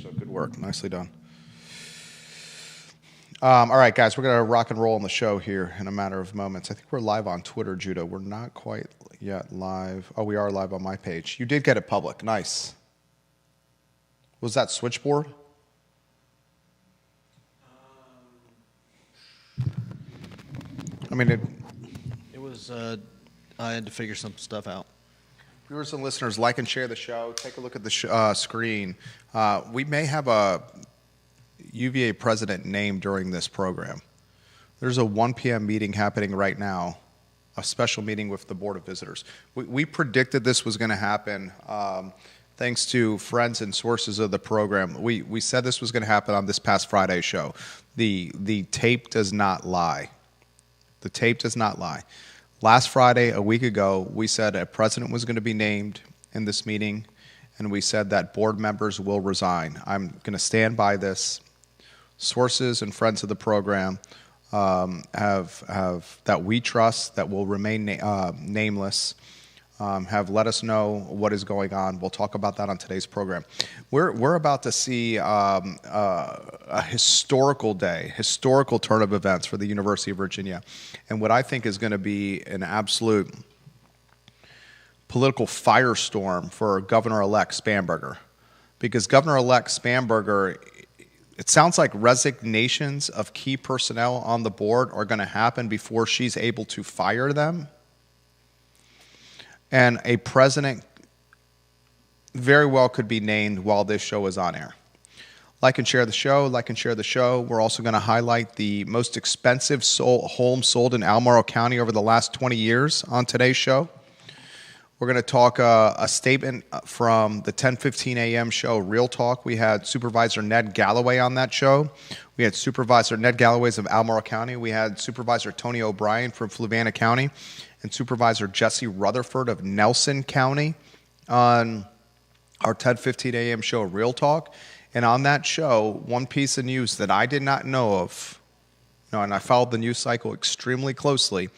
so good work. Nicely done. All right, guys, we're going to rock and roll on the show here in a matter of moments. I think we're live on Twitter, Judah. We're not quite yet live. Oh, we are live on my page. You did get it public. Nice. Was that switchboard? I mean, it was, I had to figure some stuff out. Viewers and listeners, like and share the show. Take a look at the screen. We may have a UVA president named during this program. There's a 1 p.m. meeting happening right now, a special meeting with the Board of Visitors. We predicted this was going to happen thanks to friends and sources of the program. We said this was going to happen on this past Friday's show. The tape does not lie. The tape does not lie. Last Friday, a week ago, we said a president was going to be named in this meeting, and we said that board members will resign. I'm going to stand by this. Sources and friends of the program have that we trust, that will remain nameless, have let us know what is going on. We'll talk about that on today's program. We're about to see a historical day, historical turn of events for the University of Virginia, and what I think is going to be an absolute political firestorm for Governor-elect Spanberger, because Governor-elect Spanberger, it sounds like resignations of key personnel on the board are going to happen before she's able to fire them. And a president very well could be named while this show is on air. Like and share the show. Like and share the show. We're also going to highlight the most expensive home sold in Albemarle County over the last 20 years on today's show. We're going to talk a statement from the 10:15 a.m. show, Real Talk. We had Supervisor Ned Galloway on that show. We had Supervisor Ned Galloway's of Albemarle County. We had Supervisor Tony O'Brien from Fluvanna County and Supervisor Jesse Rutherford of Nelson County on our 10:15 a.m. show, Real Talk. And on that show, one piece of news that I did not know of, and I followed the news cycle extremely closely,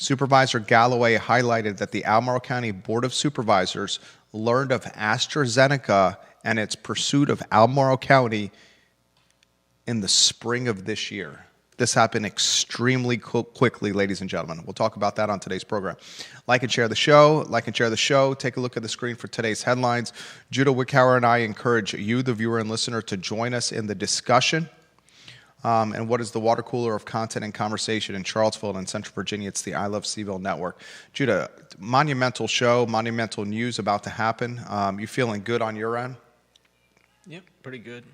Supervisor Galloway highlighted that the Albemarle County Board of Supervisors learned of AstraZeneca and its pursuit of Albemarle County in the spring of this year. This happened extremely quickly, ladies and gentlemen. We'll talk about that on today's program. Like and share the show. Like and share the show. Take a look at the screen for today's headlines. Judah Wickhauer and I encourage you, the viewer and listener, to join us in the discussion. And what is the water cooler of content and conversation in Charlottesville and Central Virginia? It's the I Love CVille Network. Judah, monumental show, monumental news about to happen. You feeling good on your end? Yep, pretty good.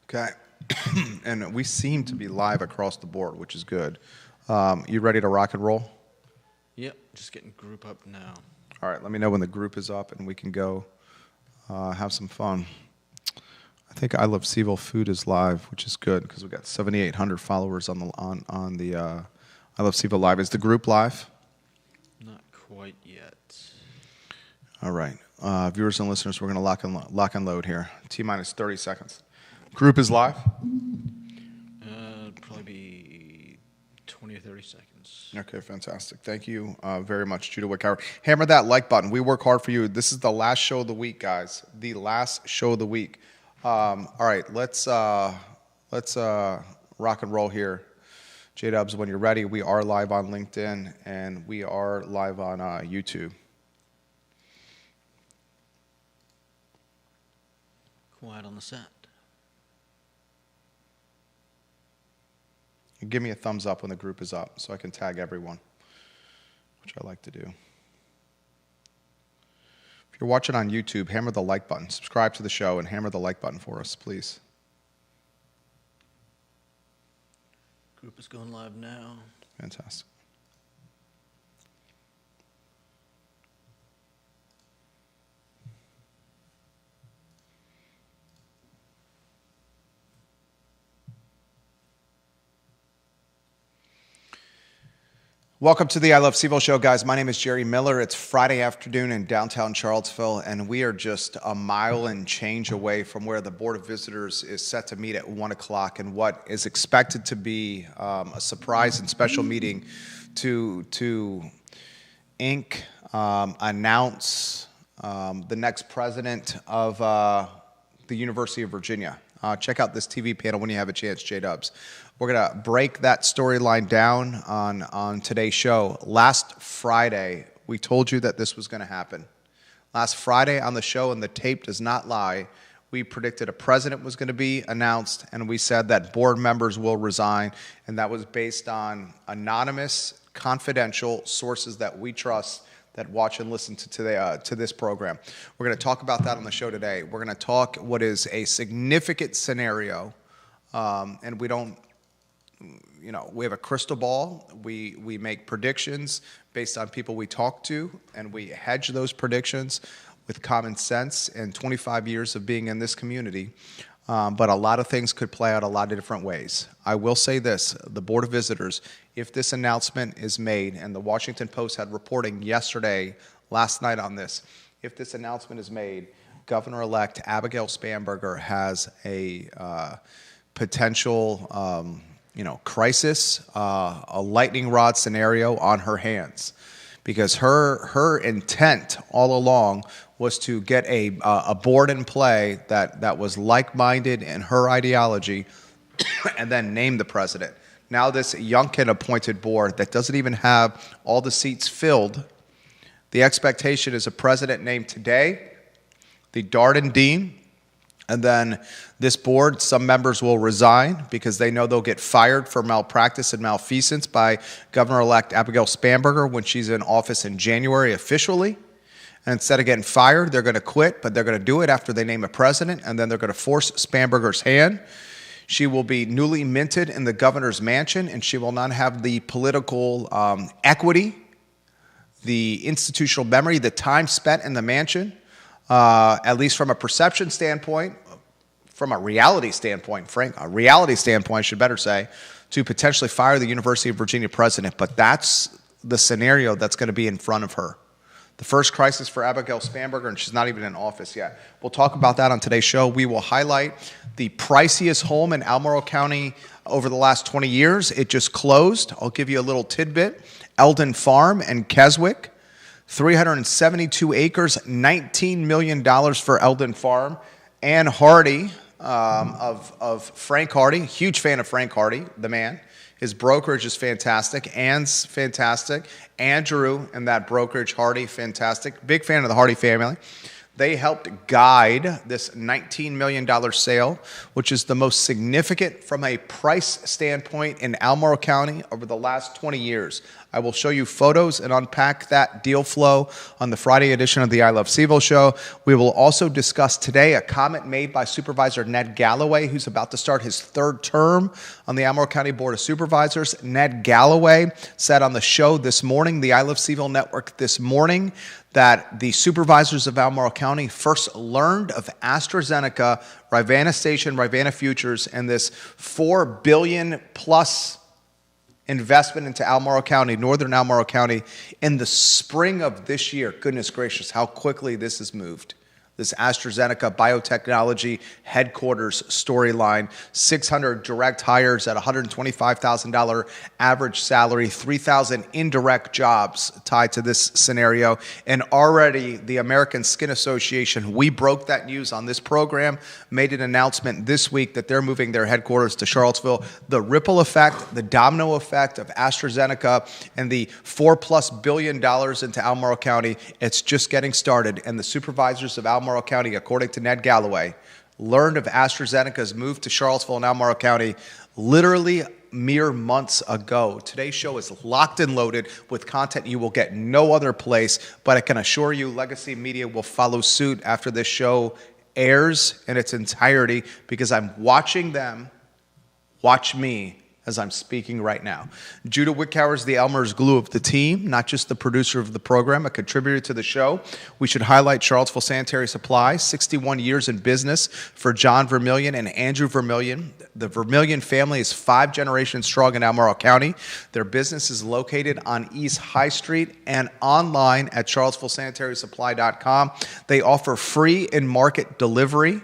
Okay. And we seem to be live across the board, which is good. You ready to rock and roll? Yep, just getting group up now. All right, let me know when the group is up and we can go have some fun. I think I Love CVille Food is live, which is good because we've got 7,800 followers on the I Love CVille Live. Is the group live? Not quite yet. All right. Viewers and listeners, we're going to lock and load here. T-minus 30 seconds. Group is live? Probably be 20 or 30 seconds. Okay, fantastic. Thank you very much, Judah Wickhauer. Hammer that like button. We work hard for you. This is the last show of the week, guys. The last show of the week. All right, let's rock and roll here. J-Dubs, when you're ready, we are live on LinkedIn and we are live on YouTube. Quiet on the set. Give me a thumbs up when the group is up so I can tag everyone, which I like to do. If you're watching on YouTube, hammer the like button. Subscribe to the show and hammer the like button for us, please. Group is going live now. Fantastic. Welcome to the I Love CVille show, guys. My name is Jerry Miller. It's Friday afternoon in downtown Charlottesville, and we are just a mile and change away from where the Board of Visitors is set to meet at 1 o'clock and what is expected to be a surprise and special meeting to announce the next president of the University of Virginia. Check out this TV panel when you have a chance, J-Dubs. We're going to break that storyline down on today's show. Last Friday, we told you that this was going to happen. Last Friday on the show, and the tape does not lie, we predicted a president was going to be announced, and we said that board members will resign, and that was based on anonymous, confidential sources that we trust that watch and listen to this program. We're going to talk about that on the show today. We're going to talk what is a significant scenario, and we don't, we have a crystal ball. We make predictions based on people we talk to, and we hedge those predictions with common sense and 25 years of being in this community. But a lot of things could play out a lot of different ways. I will say this, the Board of Visitors, if this announcement is made, and the Washington Post had reporting last night on this, if this announcement is made, Governor-elect Abigail Spanberger has a potential crisis, a lightning rod scenario on her hands. Because her intent all along was to get a board in play that was like-minded in her ideology and then name the president. Now this Youngkin-appointed board that doesn't even have all the seats filled, the expectation is a president named today, the Darden Dean, and then this board, some members will resign because they know they'll get fired for malpractice and malfeasance by Governor-elect Abigail Spanberger when she's in office in January officially. And instead of getting fired, they're going to quit, but they're going to do it after they name a president, and then they're going to force Spanberger's hand. She will be newly minted in the governor's mansion, and she will not have the political equity, the institutional memory, the time spent in the mansion, at least from a perception standpoint, from a reality standpoint, I should better say, to potentially fire the University of Virginia president. But that's the scenario that's going to be in front of her. The first crisis for Abigail Spanberger, and she's not even in office yet. We'll talk about that on today's show. We will highlight the priciest home in Albemarle County over the last 20 years. It just closed. I'll give you a little tidbit. Eldon Farm in Keswick, 372 acres, $19 million for Eldon Farm. Ann Hardy of Frank Hardy, huge fan of Frank Hardy, the man. His brokerage is fantastic. Ann's fantastic. Andrew and that brokerage, Hardy, fantastic. Big fan of the Hardy family. They helped guide this $19 million sale, which is the most significant from a price standpoint in Albemarle County over the last 20 years. I will show you photos and unpack that deal flow on the Friday edition of the I Love CVille show. We will also discuss today a comment made by Supervisor Ned Galloway, who's about to start his third term on the Albemarle County Board of Supervisors. Ned Galloway said on the show this morning, the I Love CVille network this morning, that the supervisors of Albemarle County first learned of AstraZeneca, Rivanna Station, Rivanna Futures, and this $4 billion plus investment into Albemarle County, northern Albemarle County, in the spring of this year. Goodness gracious, how quickly this has moved. This AstraZeneca biotechnology headquarters storyline, 600 direct hires at $125,000 average salary, 3,000 indirect jobs tied to this scenario. And already the American Skin Association, we broke that news on this program, made an announcement this week that they're moving their headquarters to Charlottesville. The ripple effect, the domino effect of AstraZeneca and the $4+ billion into Albemarle County, it's just getting started. And the supervisors of Albemarle County, according to Ned Galloway, learned of AstraZeneca's move to Charlottesville and Albemarle County literally mere months ago. Today's show is locked and loaded with content you will get no other place, but I can assure you Legacy Media will follow suit after this show airs in its entirety, because I'm watching them watch me as I'm speaking right now. Judah Wickhauer is the Elmer's glue of the team, not just the producer of the program, a contributor to the show. We should highlight Charlottesville Sanitary Supply, 61 years in business for John Vermillion and Andrew Vermillion. The Vermillion family is 5 generations strong in Albemarle County. Their business is located on East High Street and online at charlottesvillesanitarysupply.com. They offer free in-market delivery.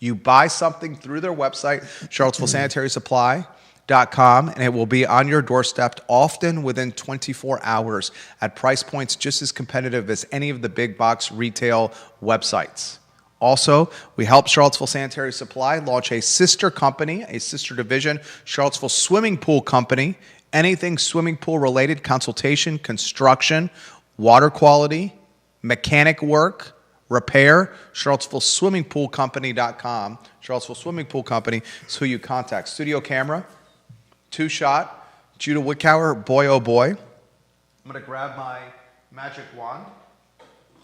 You buy something through their website, charlottesvillesanitarysupply.com, and it will be on your doorstep, often within 24 hours, at price points just as competitive as any of the big box retail websites. Also, we helped Charlottesville Sanitary Supply launch a sister company, a sister division, Charlottesville Swimming Pool Company. Anything swimming pool related, consultation, construction, water quality, mechanic work, repair, CharlottesvilleSwimmingPoolCompany.com. Charlottesville Swimming Pool Company is who you contact. Studio camera, two-shot, Judah Wickauer, boy oh boy. I'm going to grab my magic wand,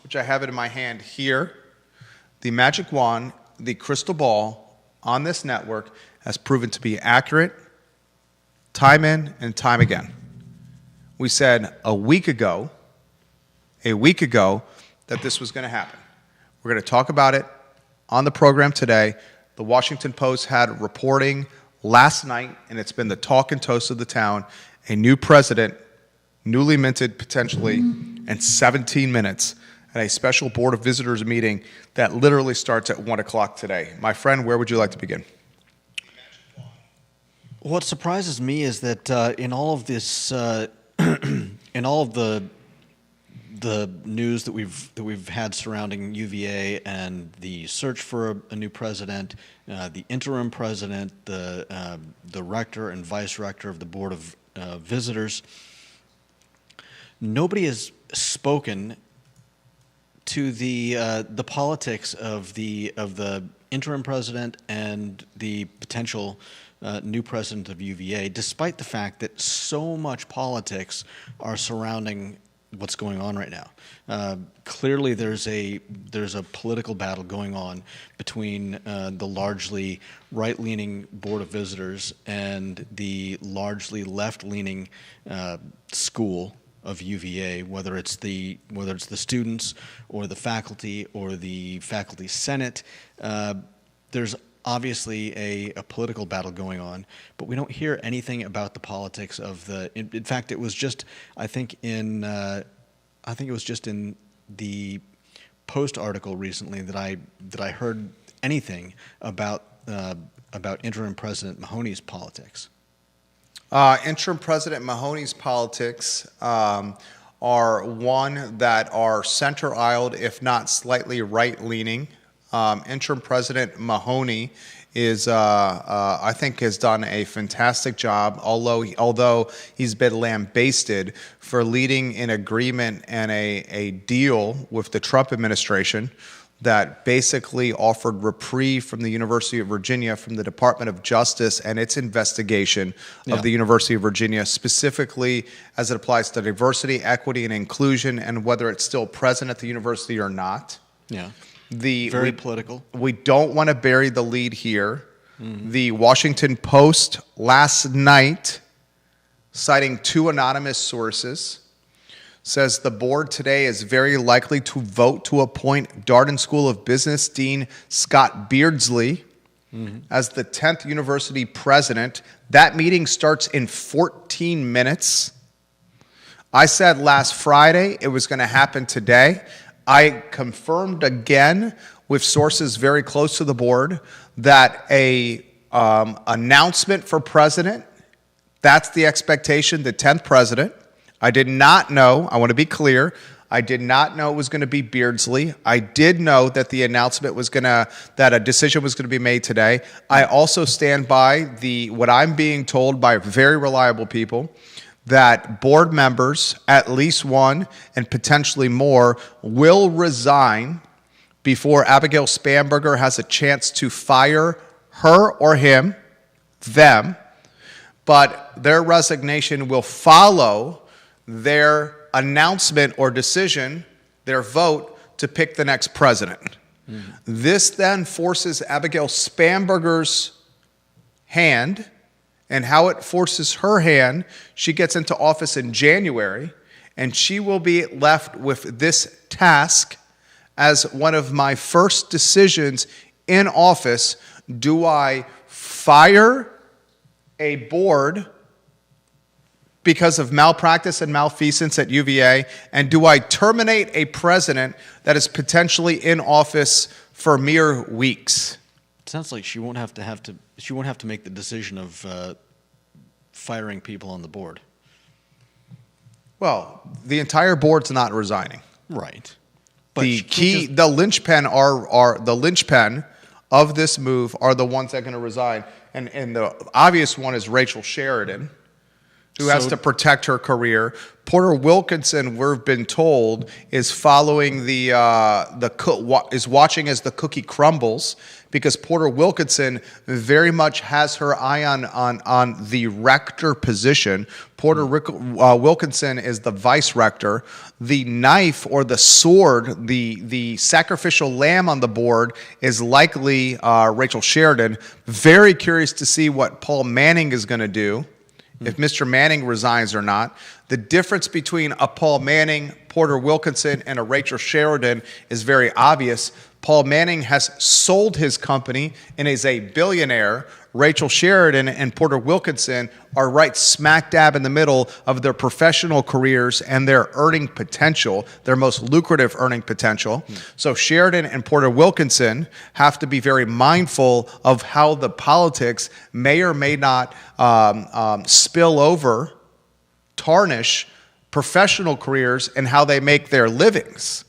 which I have it in my hand here. The magic wand, the crystal ball on this network has proven to be accurate time in and time again. We said a week ago that this was going to happen. We're going to talk about it on the program today. The Washington Post had reporting last night, and it's been the talk and toast of the town. A new president, newly minted potentially, in 17 minutes at a special Board of Visitors meeting that literally starts at 1 o'clock today. My friend, where would you like to begin? What surprises me is that in all of this, in all of the news that we've had surrounding UVA and the search for a new president, the interim president, the rector and vice rector of the Board of Visitors, nobody has spoken to the politics of the interim president and the potential new president of UVA, despite the fact that so much politics are surrounding what's going on right now. Clearly, there's a political battle going on between the largely right-leaning Board of Visitors and the largely left-leaning school of UVA, whether it's the students or the faculty or the faculty senate. There's obviously a political battle going on, but we don't hear anything about the politics of the. In fact, it was just I think it was just in the Post article recently that I heard anything about interim President Mahoney's politics. Interim President Mahoney's politics are one that are center-aisled, if not slightly right-leaning. Interim President Mahoney is, I think, has done a fantastic job, although he's been lambasted for leading an agreement and a deal with the Trump administration that basically offered reprieve from the University of Virginia, from the Department of Justice and its investigation of the University of Virginia, specifically as it applies to diversity, equity, and inclusion, and whether it's still present at the university or not. Yeah. Very political. We don't want to bury the lead here. Mm-hmm. The Washington Post last night, citing two anonymous sources, says the board today is very likely to vote to appoint Darden School of Business Dean Scott Beardsley as the 10th university president. That meeting starts in 14 minutes. I said last Friday it was going to happen today. I confirmed again with sources very close to the board that a announcement for president, that's the expectation, the 10th president. I did not know, I want to be clear, I did not know it was going to be Beardsley. I did know that the announcement was that a decision was going to be made today. I also stand by what I'm being told by very reliable people, that board members, at least one and potentially more, will resign before Abigail Spanberger has a chance to fire her or him, them, but their resignation will follow their announcement or decision, their vote to pick the next president. Mm-hmm. This then forces Abigail Spanberger's hand. And how it forces her hand, she gets into office in January, and she will be left with this task as one of my first decisions in office. Do I fire a board because of malpractice and malfeasance at UVA, and do I terminate a president that is potentially in office for mere weeks? It sounds like she won't have to make the decision of firing people on the board. Well, the entire board's not resigning. Right. The linchpin are the linchpin of this move are the ones that are going to resign, and the obvious one is Rachel Sheridan, who has to protect her career. Porter Wilkinson, we've been told, is following is watching as the cookie crumbles, because Porter Wilkinson very much has her eye on the rector position. Wilkinson is the vice rector. The knife or the sword, the sacrificial lamb on the board is likely Rachel Sheridan. Very curious to see what Paul Manning is going to do, if Mr. Manning resigns or not. The difference between a Paul Manning, Porter Wilkinson, and a Rachel Sheridan is very obvious. Paul Manning has sold his company and is a billionaire. Rachel Sheridan and Porter Wilkinson are right smack dab in the middle of their professional careers and their earning potential, their most lucrative earning potential. So Sheridan and Porter Wilkinson have to be very mindful of how the politics may or may not spill over, tarnish professional careers and how they make their livings.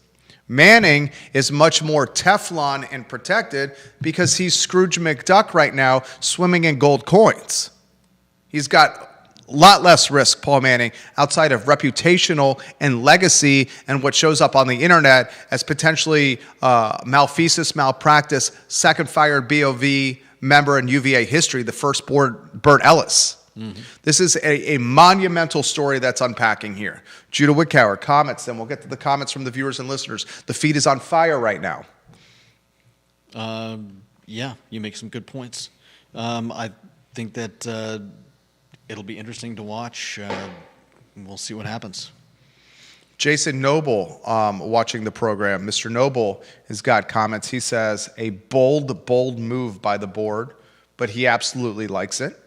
Manning is much more Teflon and protected because he's Scrooge McDuck right now, swimming in gold coins. He's got a lot less risk, Paul Manning, outside of reputational and legacy and what shows up on the internet as potentially malfeasance, malpractice, second fired BOV member in UVA history, the first Burt Ellis. Mm-hmm. This is a monumental story that's unpacking here. Judah Wickauer, comments, then we'll get to the comments from the viewers and listeners. The feed is on fire right now. Yeah, you make some good points. I think that it'll be interesting to watch. We'll see what happens. Jason Noble, watching the program. Mr. Noble has got comments. He says, a bold move by the board, but he absolutely likes it.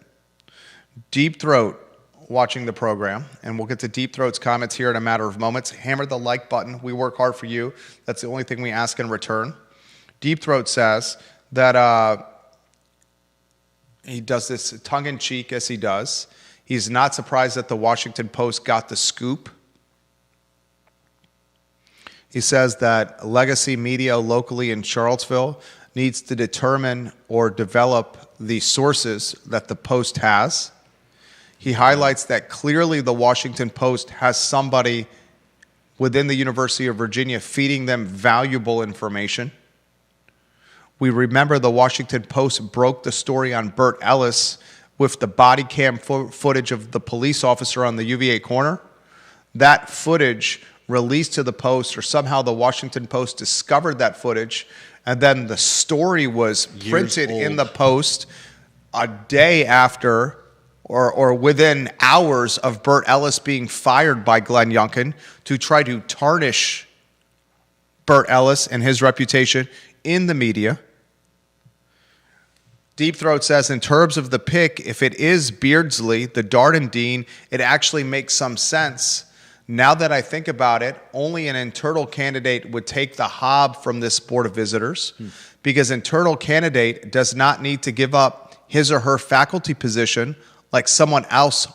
Deep Throat, watching the program, and we'll get to Deep Throat's comments here in a matter of moments. Hammer the like button. We work hard for you. That's the only thing we ask in return. Deep Throat says that he does this tongue-in-cheek as he does. He's not surprised that the Washington Post got the scoop. He says that legacy media locally in Charlottesville needs to determine or develop the sources that the Post has. He highlights that clearly the Washington Post has somebody within the University of Virginia feeding them valuable information. We remember the Washington Post broke the story on Burt Ellis with the body cam footage of the police officer on the UVA corner. That footage released to the Post, or somehow the Washington Post discovered that footage, and then the story was printed in the Post a day after or within hours of Burt Ellis being fired by Glenn Youngkin to try to tarnish Burt Ellis and his reputation in the media. Deep Throat says, in terms of the pick, if it is Beardsley, the Darden Dean, it actually makes some sense. Now that I think about it, only an internal candidate would take the hob from this Board of Visitors, because internal candidate does not need to give up his or her faculty position like someone else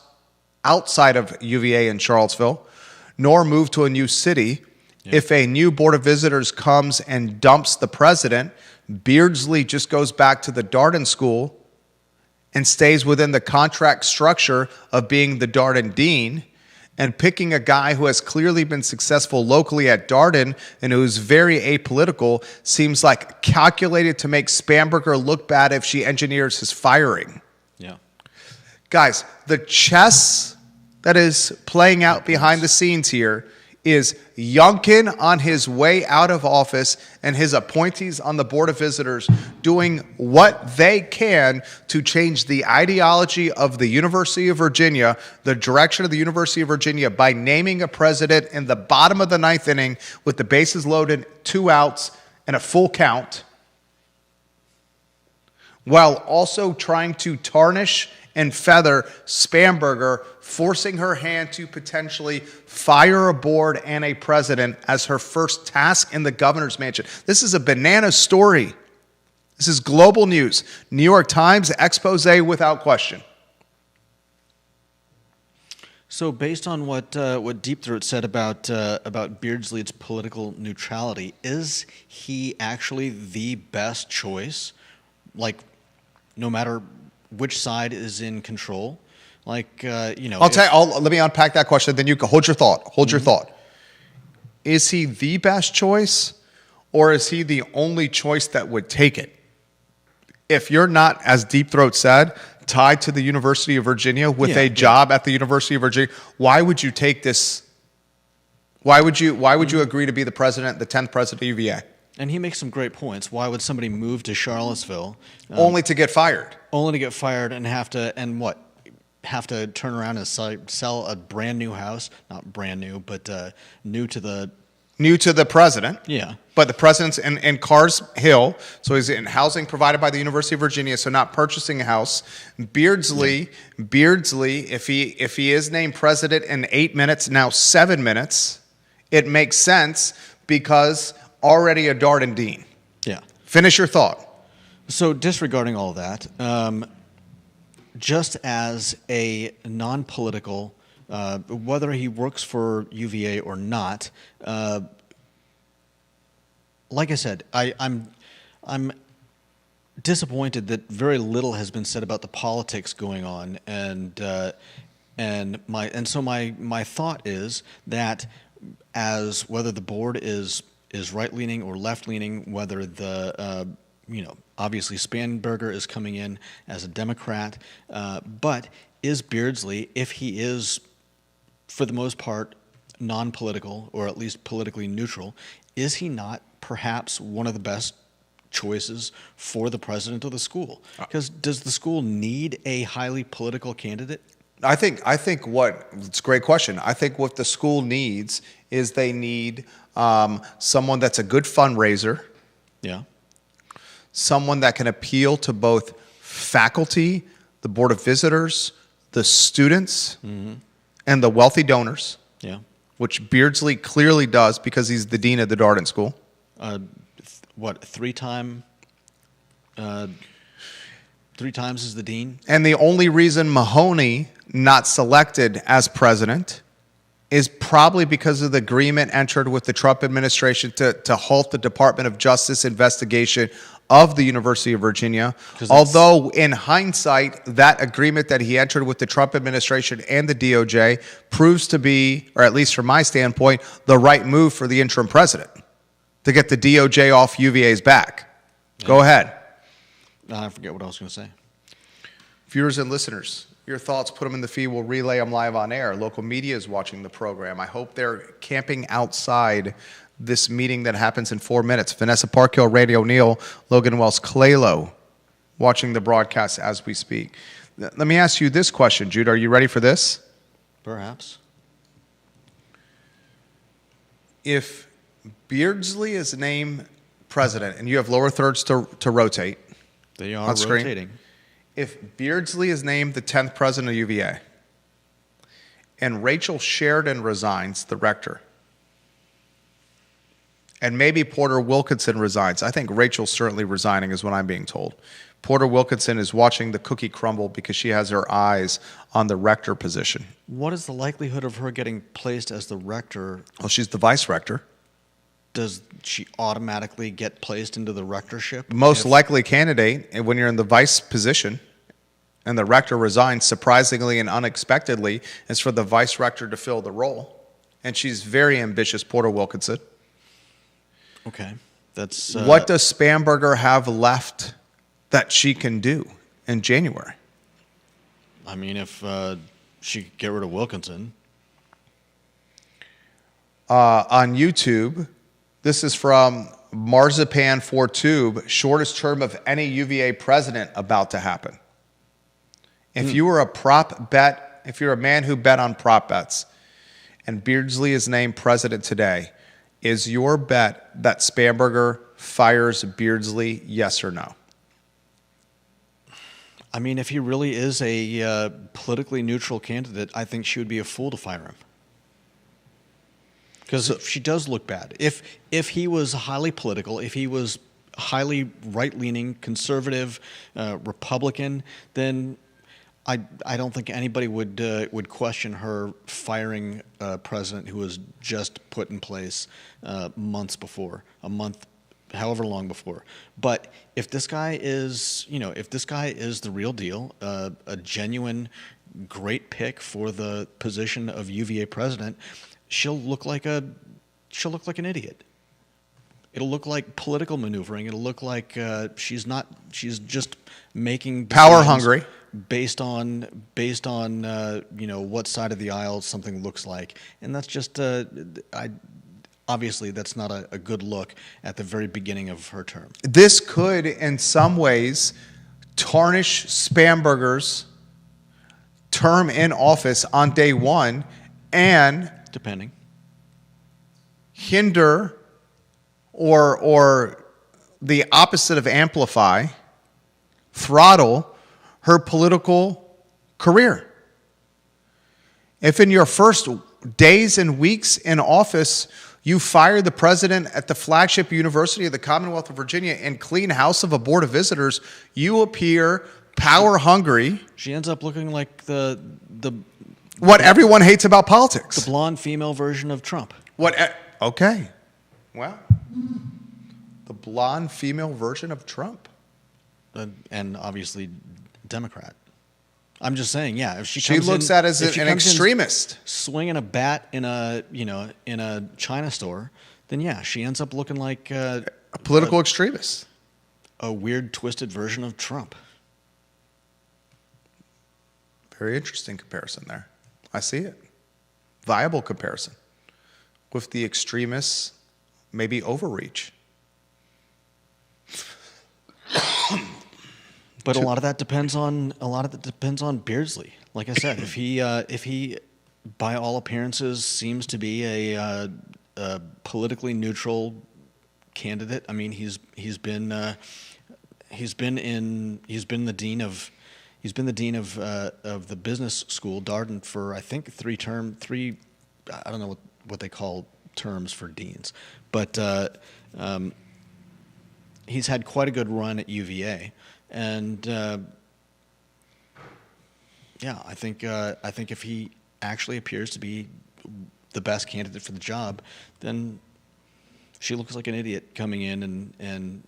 outside of UVA in Charlottesville, nor move to a new city. Yeah. If a new Board of Visitors comes and dumps the president, Beardsley just goes back to the Darden School and stays within the contract structure of being the Darden Dean. And picking a guy who has clearly been successful locally at Darden and who's very apolitical seems like calculated to make Spamberger look bad if she engineers his firing. Yeah. Guys, the chess that is playing out behind the scenes here is Youngkin on his way out of office and his appointees on the Board of Visitors doing what they can to change the ideology of the University of Virginia, the direction of the University of Virginia, by naming a president in the bottom of the ninth inning with the bases loaded, 2 outs, and a full count, while also trying to tarnish and feather Spamberger, forcing her hand to potentially fire a board and a president as her first task in the governor's mansion. This is a banana story. This is global news. New York Times expose without question. So, based on what Deep Throat said about Beardsley's political neutrality, is he actually the best choice? Like, no matter which side is in control, like Let me unpack that question. Then you can hold your thought. Hold your thought. Is he the best choice, or is he the only choice that would take it? If you're not, as Deep Throat said, tied to the University of Virginia with a job at the University of Virginia, why would you take this? Why would you agree to be the 10th president of UVA? And he makes some great points. Why would somebody move to Charlottesville Only to get fired? Only to get fired and have to turn around and sell a brand new house, not brand new, but new to the president. Yeah. But the president's in Carr's Hill, so he's in housing provided by the University of Virginia, so not purchasing a house. Beardsley, if he is named president in 8 minutes, now 7 minutes, it makes sense because already a Darden Dean. Yeah. Finish your thought. So disregarding all that, just as a non-political, whether he works for UVA or not, like I said, I'm disappointed that very little has been said about the politics going on, so my thought is that as whether the board is right leaning or left leaning, whether the obviously Spanberger is coming in as a Democrat, but is Beardsley, if he is for the most part non-political or at least politically neutral, is he not perhaps one of the best choices for the president of the school? Because does the school need a highly political candidate? I think it's a great question. I think what the school needs is they need someone that's a good fundraiser. Yeah. Someone that can appeal to both faculty, the board of visitors, the students, and the wealthy donors. Yeah. Which Beardsley clearly does because he's the dean of the Darden School. Three times is the dean? And the only reason Mahoney not selected as president is probably because of the agreement entered with the Trump administration to halt the Department of Justice investigation of the University of Virginia. Although in hindsight, that agreement that he entered with the Trump administration and the DOJ proves to be, or at least from my standpoint, the right move for the interim president to get the DOJ off UVA's back. Yeah. Go ahead. I forget what I was going to say. Viewers and listeners, your thoughts, put them in the feed. We'll relay them live on air. Local media is watching the program. I hope they're camping outside this meeting that happens in 4 minutes. Vanessa Parkhill, Randy O'Neill, Logan Wells, Claylo, watching the broadcast as we speak. Let me ask you this question, Jude. Are you ready for this? Perhaps. If Beardsley is named president, and you have lower thirds to rotate. They are rotating. Rotating. If Beardsley is named the 10th president of UVA, and Rachel Sheridan resigns, the rector, and maybe Porter Wilkinson resigns. I think Rachel's certainly resigning is what I'm being told. Porter Wilkinson is watching the cookie crumble because she has her eyes on the rector position. What is the likelihood of her getting placed as the rector? Well, she's the vice rector. Does she automatically get placed into the rectorship? Most likely candidate, and when you're in the vice position and the rector resigns, surprisingly and unexpectedly, is for the vice rector to fill the role. And she's very ambitious, Porter Wilkinson. Okay. That's what does Spanberger have left that she can do in January? I mean, if she could get rid of Wilkinson. On YouTube, this is from Marzipan 4Tube, shortest term of any UVA president about to happen. If you were a prop bet, if you're a man who bet on prop bets, and Beardsley is named president today, is your bet that Spanberger fires Beardsley, yes or no? I mean, if he really is a politically neutral candidate, I think she would be a fool to fire him. Because she does look bad. If he was highly political, if he was highly right-leaning, conservative, Republican, then I don't think anybody would question her firing a president who was just put in place months before, a month, however long before. But if this guy is, if this guy is the real deal, a genuine great pick for the position of UVA president, she'll look like an idiot. It'll look like political maneuvering. It'll look like she's just making Power hungry. based on what side of the aisle something looks like, and that's just obviously that's not a good look at the very beginning of her term. This could, in some ways, tarnish Spamberger's term in office on day one, and Depending. hinder or the opposite of amplify, throttle her political career. If in your first days and weeks in office, you fire the president at the flagship university of the Commonwealth of Virginia and clean house of a board of visitors, you appear power hungry. She ends up looking like the What everyone hates about politics. blonde female version of Trump. Okay. Well, the blonde female version of Trump. And obviously Democrat. I'm just saying, yeah. If She comes looks in, at as if she an comes in extremist. swinging a bat in a China store, then yeah, she ends up looking like A political extremist. a weird, twisted version of Trump. Very interesting comparison there. I see it. Viable comparison. With the extremists, maybe overreach. But a lot of that depends on Beardsley. Like I said, if he by all appearances seems to be a politically neutral candidate. I mean, he's been the dean of the business school, Darden, for I think three. I don't know what they call terms for deans, but he's had quite a good run at UVA, and I think if he actually appears to be the best candidate for the job, then she looks like an idiot coming in and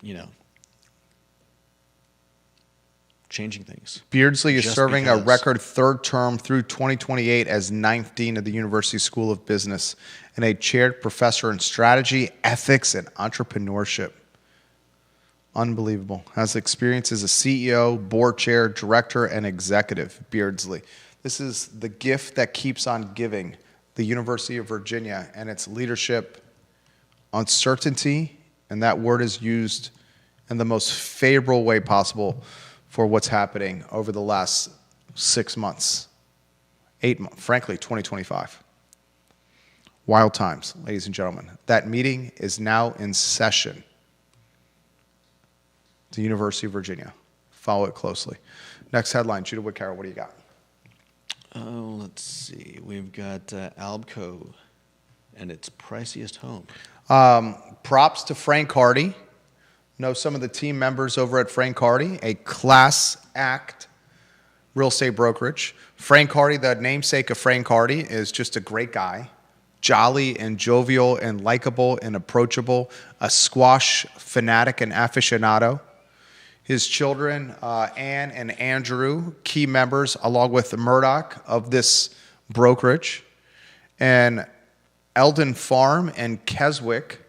changing things. Beardsley is Just serving a because. record third term through 2028 as ninth dean of the University School of Business and a chaired professor in strategy, ethics, and entrepreneurship. Unbelievable. Has experience as a CEO, board chair, director, and executive. Beardsley. This is the gift that keeps on giving the University of Virginia and its leadership uncertainty, and that word is used in the most favorable way possible for what's happening over the last 6 months, 8 months, frankly, 2025. Wild times, ladies and gentlemen. That meeting is now in session. The University of Virginia. Follow it closely. Next headline, Judah Woodcarroll, what do you got? Oh, let's see. We've got Albco and its priciest home. Props to Frank Hardy. Know some of the team members over at Frank Hardy, a class act real estate brokerage. Frank Hardy, the namesake of Frank Hardy, is just a great guy. Jolly and jovial and likable and approachable. A squash fanatic and aficionado. His children, Ann and Andrew, key members, along with Murdoch of this brokerage. And Eldon Farm and Keswick,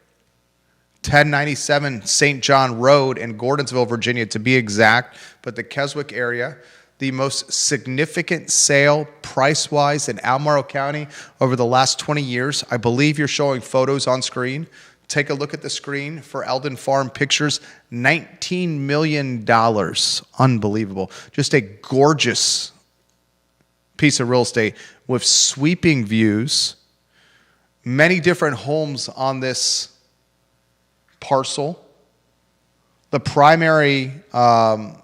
1097 St. John Road in Gordonsville, Virginia, to be exact. But the Keswick area, the most significant sale price-wise in Albemarle County over the last 20 years. I believe you're showing photos on screen. Take a look at the screen for Eldon Farm Pictures. $19 million. Unbelievable. Just a gorgeous piece of real estate with sweeping views. Many different homes on this parcel. The primary home,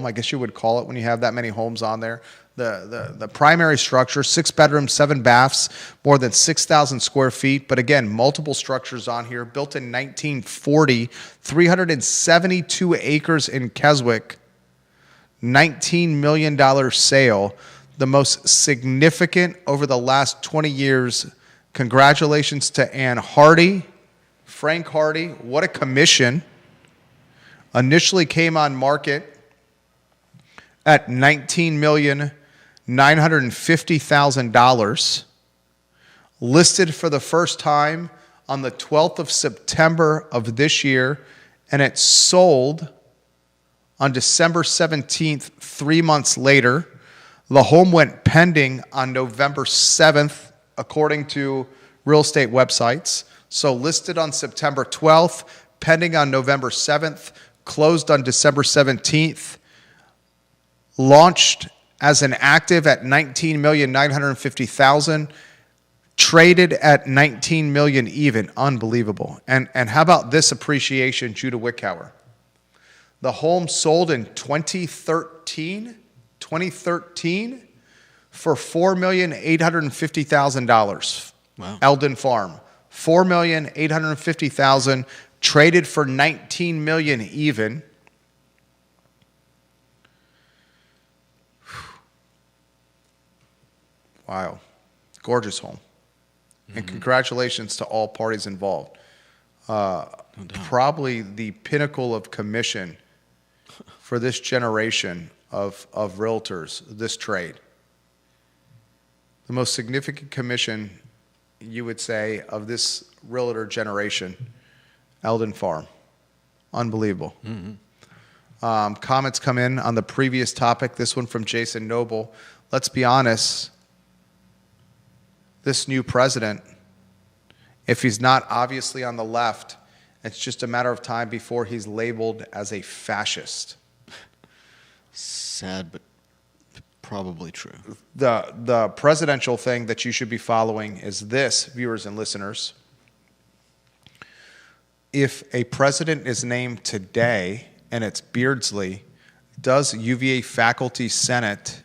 I guess you would call it when you have that many homes on there. The primary structure, 6 bedrooms, 7 baths, more than 6,000 square feet. But again, multiple structures on here, built in 1940, 372 acres in Keswick. $19 million sale, the most significant over the last 20 years. Congratulations to Ann Hardy, Frank Hardy. What a commission. Initially came on market at $19,950,000. Listed for the first time on the 12th of September of this year, and it sold on December 17th, 3 months later. The home went pending on November 7th, according to real estate websites. So listed on September 12th, pending on November 7th, closed on December 17th, launched as an active at $19,950,000, traded at $19 million even. Unbelievable. And how about this appreciation, Judah Wickhauer? The home sold in 2013 for $4,850,000. Wow. Eldon Farm, $4,850,000, traded for $19 million even. Wow, gorgeous home, and congratulations to all parties involved. Probably the pinnacle of commission for this generation of realtors, this trade. The most significant commission, you would say, of this realtor generation, Eldon Farm. Unbelievable. Comments come in on the previous topic, this one from Jason Noble. Let's be honest, this new president, if he's not obviously on the left, it's just a matter of time before he's labeled as a fascist. Sad, but probably true. The presidential thing that you should be following is this, viewers and listeners. If a president is named today and it's Beardsley, does UVA Faculty Senate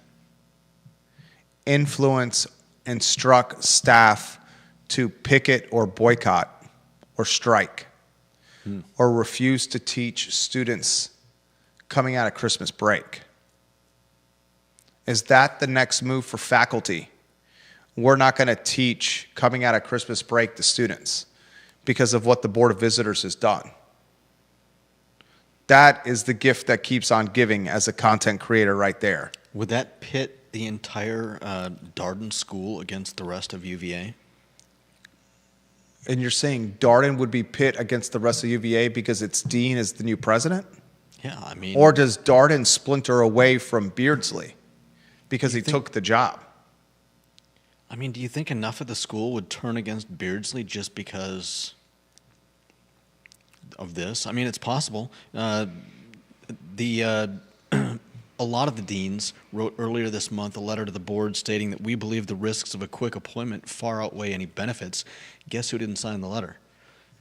instruct staff to picket or boycott or strike or refuse to teach students coming out of Christmas break? Is that the next move for faculty? We're not going to teach coming out of Christmas break to students because of what the Board of Visitors has done. That is the gift that keeps on giving as a content creator right there. Would that pit the entire Darden school against the rest of UVA? And you're saying Darden would be pit against the rest of UVA because its dean is the new president? Yeah, I mean... Or does Darden splinter away from Beardsley because he took the job? I mean, do you think enough of the school would turn against Beardsley just because of this? I mean, it's possible. A lot of the deans wrote earlier this month a letter to the board stating that we believe the risks of a quick appointment far outweigh any benefits. Guess who didn't sign the letter?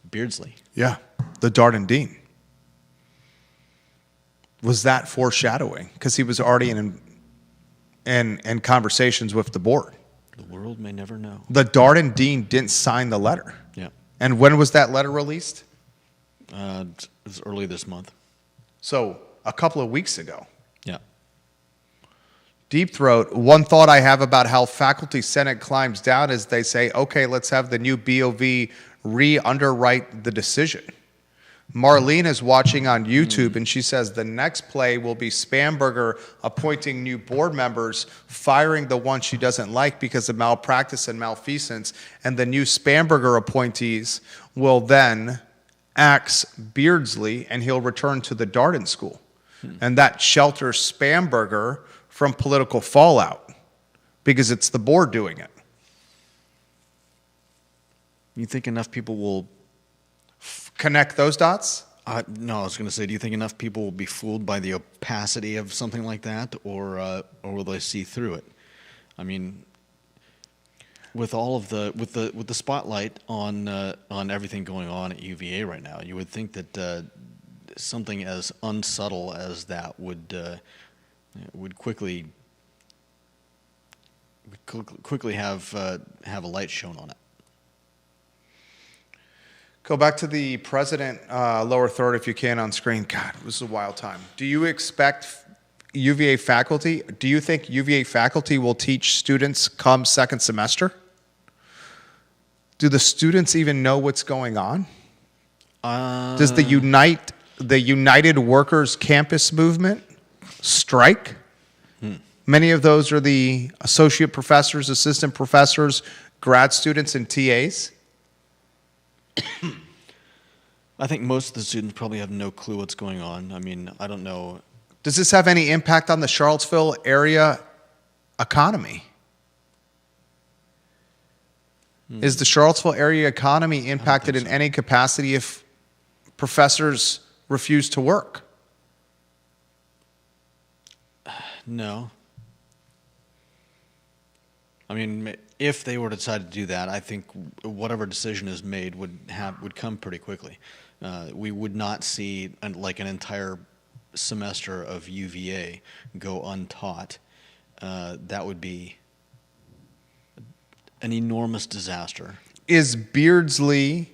Beardsley. Yeah, the Darden dean. Was that foreshadowing? Because he was already in conversations with the board. The world may never know. The Darden dean didn't sign the letter. Yeah. And when was that letter released? It was early this month. So a couple of weeks ago. Yeah. Deep Throat, one thought I have about how Faculty Senate climbs down is they say, okay, let's have the new BOV re-underwrite the decision. Marlene is watching on YouTube, and she says the next play will be Spamberger appointing new board members, firing the one she doesn't like because of malpractice and malfeasance, and the new Spamberger appointees will then axe Beardsley, and he'll return to the Darden School. And that shelters Spamberger from political fallout because it's the board doing it. You think enough people will... Connect those dots? No, I was going to say, do you think enough people will be fooled by the opacity of something like that, or will they see through it? I mean, with all of with the spotlight on everything going on at UVA right now, you would think that something as unsubtle as that would quickly have a light shown on it. Go back to the president, lower third, if you can, on screen. God, this is a wild time. Do you expect UVA faculty, do you think UVA faculty will teach students come second semester? Do the students even know what's going on? Does the United Workers Campus Movement strike? Many of those are the associate professors, assistant professors, grad students, and TAs. I think most of the students probably have no clue what's going on. I mean, I don't know. Does this have any impact on the Charlottesville area economy? Is the Charlottesville area economy impacted in any capacity if professors refuse to work? No. I mean, if they were to decide to do that, I think whatever decision is made would come pretty quickly. We would not see an entire semester of UVA go untaught. That would be an enormous disaster. Is Beardsley,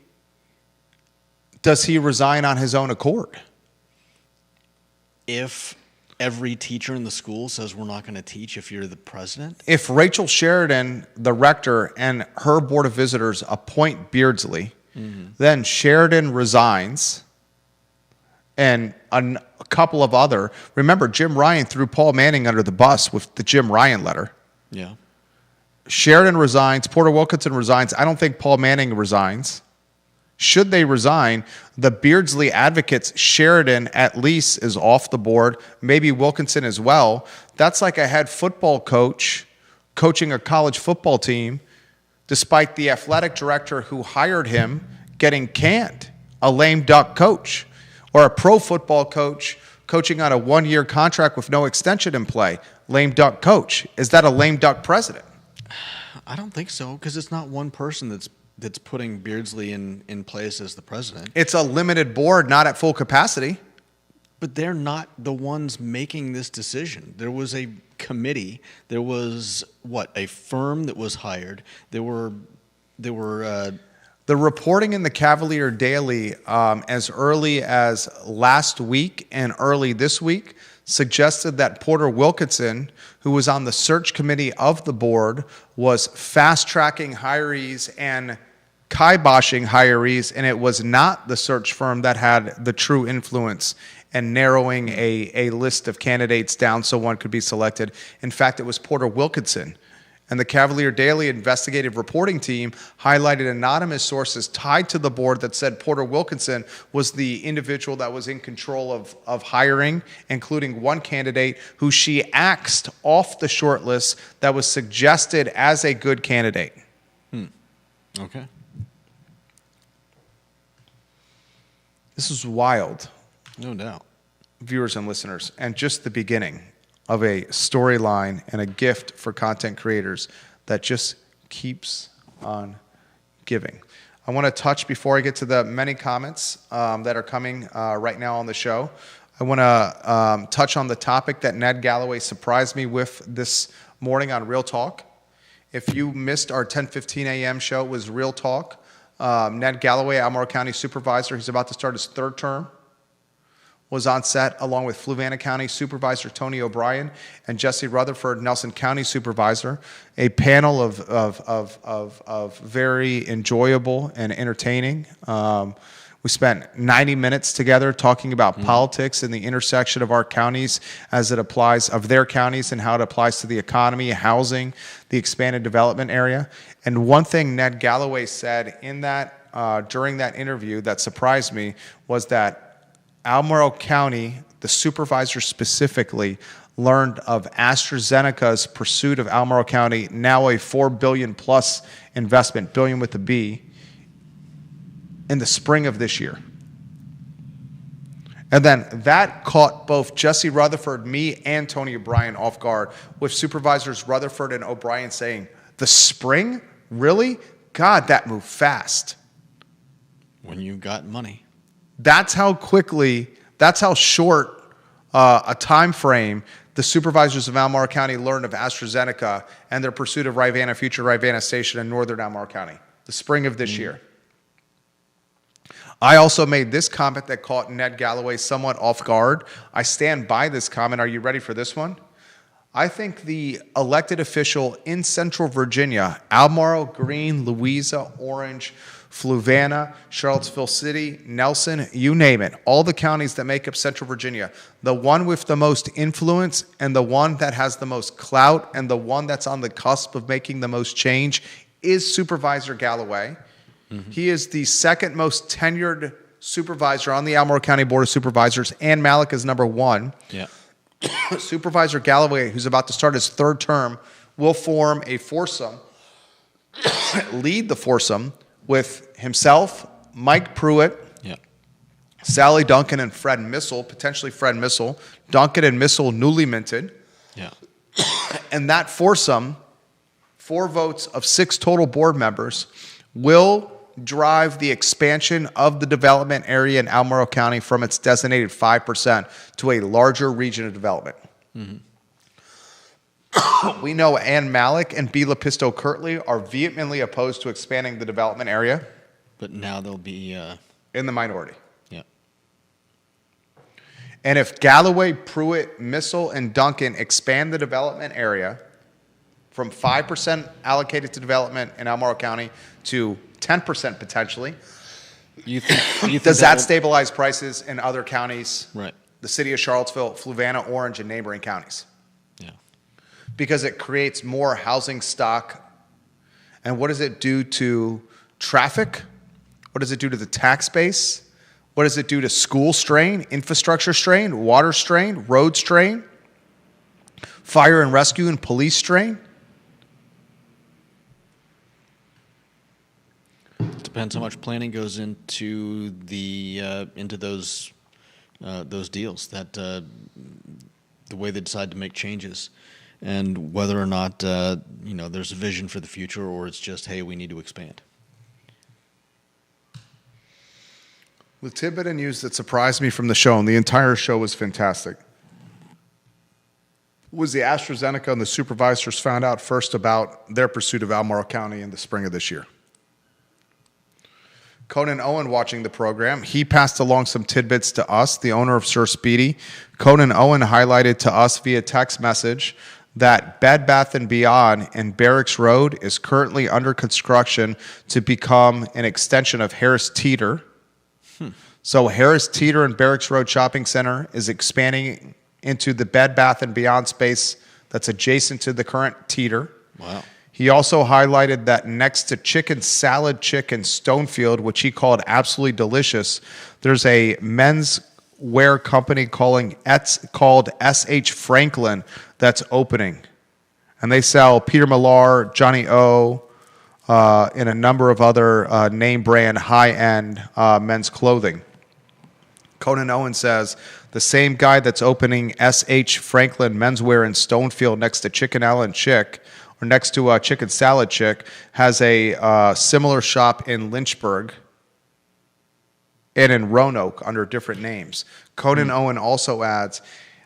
does he resign on his own accord? If every teacher in the school says we're not going to teach if you're the president? If Rachel Sheridan, the rector, and her board of visitors appoint Beardsley, then Sheridan resigns, and a couple of other, remember Jim Ryan threw Paul Manning under the bus with the Jim Ryan letter. Yeah. Sheridan resigns, Porter Wilkinson resigns. I don't think Paul Manning resigns. Should they resign, the Beardsley advocates, Sheridan at least is off the board, maybe Wilkinson as well. That's like a head football coach coaching a college football team, despite the athletic director who hired him getting canned, a lame duck coach, or a pro football coach coaching on a one-year contract with no extension in play, lame duck coach. Is that a lame duck president? I don't think so, because it's not one person that's putting Beardsley in place as the president. It's a limited board, not at full capacity. But they're not the ones making this decision. There was a committee. There was, a firm that was hired. There were The reporting in the Cavalier Daily as early as last week and early this week suggested that Porter Wilkinson, who was on the search committee of the board, was fast-tracking hirees and kiboshing hirees, and it was not the search firm that had the true influence and narrowing a list of candidates down so one could be selected. In fact, it was Porter Wilkinson. And the Cavalier Daily investigative reporting team highlighted anonymous sources tied to the board that said Porter Wilkinson was the individual that was in control of hiring, including one candidate who she axed off the short list that was suggested as a good candidate. Okay. This is wild. No doubt. Viewers and listeners, and just the beginning of a storyline and a gift for content creators that just keeps on giving. I want to touch, before I get to the many comments that are coming right now on the show, I want to touch on the topic that Ned Galloway surprised me with this morning on Real Talk. If you missed our 10:15 a.m. show, it was Real Talk. Ned Galloway, Albemarle County Supervisor, he's about to start his third term, was on set along with Fluvanna County Supervisor Tony O'Brien and Jesse Rutherford, Nelson County Supervisor, a panel of very enjoyable and entertaining. We spent 90 minutes together talking about politics and the intersection of our counties as it applies, of their counties, and how it applies to the economy, housing, the expanded development area. And one thing Ned Galloway said in that during that interview that surprised me was that Albemarle County, the supervisor specifically, learned of AstraZeneca's pursuit of Albemarle County, now a $4 billion plus investment, billion with a B, in the spring of this year. And then that caught both Jesse Rutherford, me, and Tony O'Brien off guard, with Supervisors Rutherford and O'Brien saying, "The spring? Really? God, that moved fast." When you got money. That's how quickly, that's how short a time frame the supervisors of Albemarle County learned of AstraZeneca and their pursuit of future Rivanna Station in northern Albemarle County, the spring of this year. I also made this comment that caught Ned Galloway somewhat off guard. I stand by this comment. Are you ready for this one? I think the elected official in Central Virginia, Albemarle, Greene, Louisa, Orange, Fluvanna, Charlottesville City, Nelson, you name it, all the counties that make up Central Virginia, the one with the most influence and the one that has the most clout and the one that's on the cusp of making the most change is Supervisor Galloway. Mm-hmm. He is the second most tenured supervisor on the Albemarle County Board of Supervisors, and Malik is number one. Yeah. Supervisor Galloway, who's about to start his third term, will form a foursome, lead the foursome with himself, Mike Pruitt, yeah, Sally Duncan, and Fred Missile, potentially Fred Missile. Duncan and Missile newly minted. Yeah. And that foursome, 4 votes of 6 total board members, will drive the expansion of the development area in Albemarle County from its designated 5% to a larger region of development. Mm-hmm. We know Ann Malik and B. Lapisto Kirtley are vehemently opposed to expanding the development area. But now they'll be in the minority. Yeah. And if Galloway, Pruitt, Missile, and Duncan expand the development area from 5% allocated to development in Albemarle County to 10% potentially, you think does that stabilize prices in other counties? Right. The city of Charlottesville, Fluvanna, Orange, and neighboring counties. Yeah. Because it creates more housing stock. And what does it do to traffic? What does it do to the tax base? What does it do to school strain, infrastructure strain, water strain, road strain, fire and rescue and police strain? Depends how much planning goes into those deals. That the way they decide to make changes, and whether or not there's a vision for the future, or it's just, hey, we need to expand. The tidbit and news that surprised me from the show, and the entire show was fantastic, was the AstraZeneca and the supervisors found out first about their pursuit of Albemarle County in the spring of this year. Conan Owen watching the program, he passed along some tidbits to us, the owner of Sir Speedy. Conan Owen highlighted to us via text message that Bed Bath & Beyond in Barracks Road is currently under construction to become an extension of Harris Teeter. So Harris Teeter and Barracks Road Shopping Center is expanding into the Bed Bath & Beyond space that's adjacent to the current Teeter. Wow. He also highlighted that next to Chicken Salad Chick in Stonefield, which he called absolutely delicious, there's a men's wear company called S.H. Franklin that's opening. And they sell Peter Millar, Johnny O, and a number of other name brand high-end men's clothing. Conan Owen says the same guy that's opening S.H. Franklin menswear in Stonefield next to Chicken Allen Chick, or next to Chicken Salad Chick, has a similar shop in Lynchburg and in Roanoke under different names. Conan Owen also adds,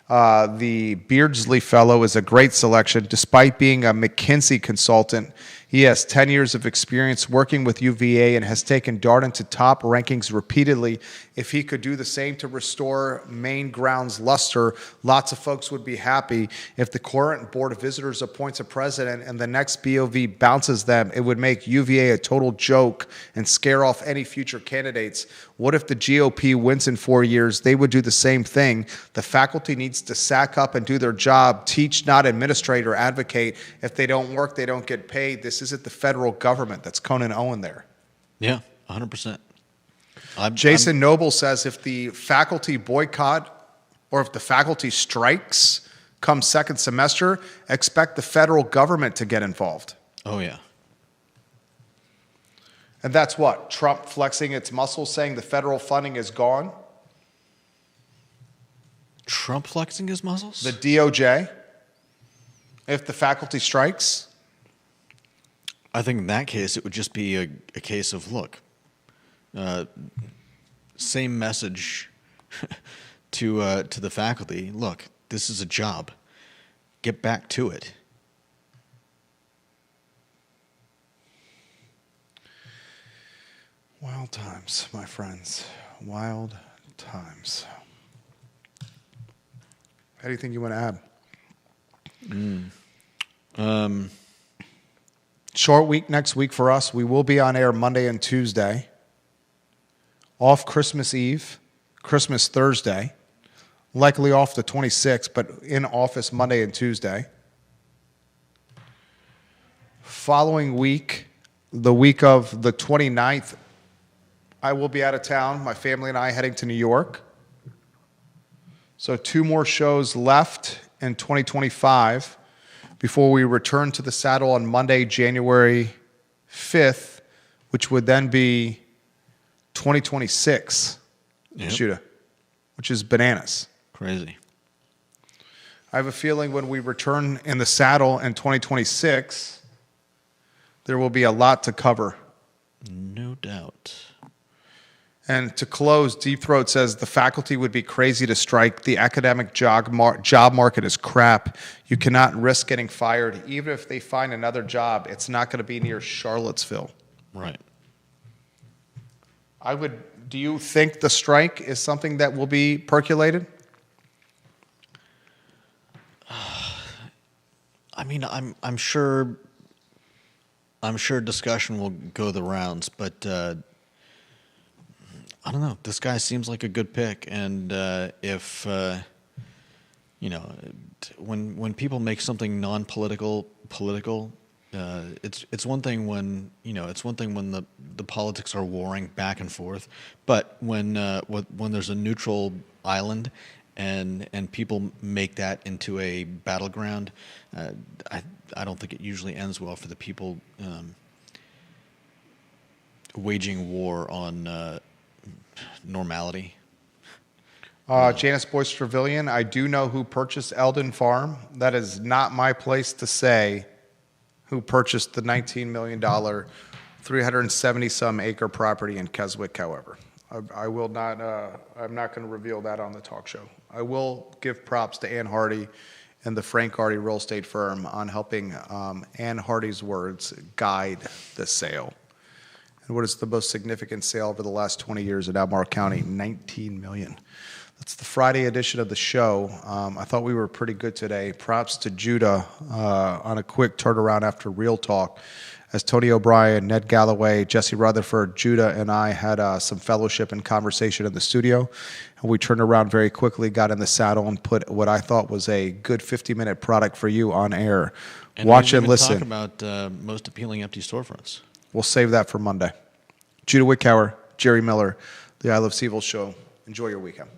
the Beardsley Fellow is a great selection. Despite being a McKinsey consultant, he has 10 years of experience working with UVA and has taken Darden to top rankings repeatedly. If he could do the same to restore main grounds luster, lots of folks would be happy. If the current Board of Visitors appoints a president and the next BOV bounces them, it would make UVA a total joke and scare off any future candidates. What if the GOP wins in 4 years? They would do the same thing. The faculty needs to sack up and do their job. Teach, not administrate or advocate. If they don't work, they don't get paid. This isn't the federal government. That's Conan Owen there. Yeah, 100%. Jason Noble says if the faculty boycott or if the faculty strikes come second semester, expect the federal government to get involved. Oh, yeah. And that's what? Trump flexing its muscles, saying the federal funding is gone? Trump flexing his muscles? The DOJ, if the faculty strikes? I think in that case, it would just be a case of, look, same message to the faculty. Look, this is a job. Get back to it. Wild times, my friends. Wild times. Anything you want to add? Short week next week for us. We will be on air Monday and Tuesday. Off Christmas Eve, Christmas Thursday. Likely off the 26th, but in office Monday and Tuesday. Following week, the week of the 29th, I will be out of town. My family and I heading to New York. So 2 more shows left in 2025 before we return to the saddle on Monday, January 5th, which would then be 2026, Judah, which is bananas. Crazy. I have a feeling when we return in the saddle in 2026, there will be a lot to cover. No doubt. And to close, Deep Throat says the faculty would be crazy to strike. The academic job market is crap. You cannot risk getting fired. Even if they find another job, it's not going to be near Charlottesville. Right. Do you think the strike is something that will be percolated? I mean, I'm sure discussion will go the rounds, but I don't know. This guy seems like a good pick, and if when people make something non-political political, it's one thing when the politics are warring back and forth, but when there's a neutral island and people make that into a battleground, I don't think it usually ends well for the people waging war on normality. Janice Boyce Trevelyan, I do know who purchased Eldon Farm. That is not my place to say who purchased the $19 million, 370-some acre property in Keswick, however. I will not, I'm not going to reveal that on the talk show. I will give props to Ann Hardy and the Frank Hardy real estate firm on helping Ann Hardy's words guide the sale. And what is the most significant sale over the last 20 years in Albemarle County? $19 million. That's the Friday edition of the show. I thought we were pretty good today. Props to Judah on a quick turnaround after Real Talk. As Tony O'Brien, Ned Galloway, Jesse Rutherford, Judah, and I had some fellowship and conversation in the studio. And we turned around very quickly, got in the saddle, and put what I thought was a good 50-minute product for you on air. And watch and even listen. Talk about most appealing empty storefronts. We'll save that for Monday. Judah Wickower, Jerry Miller, the I Love CVille show. Enjoy your weekend.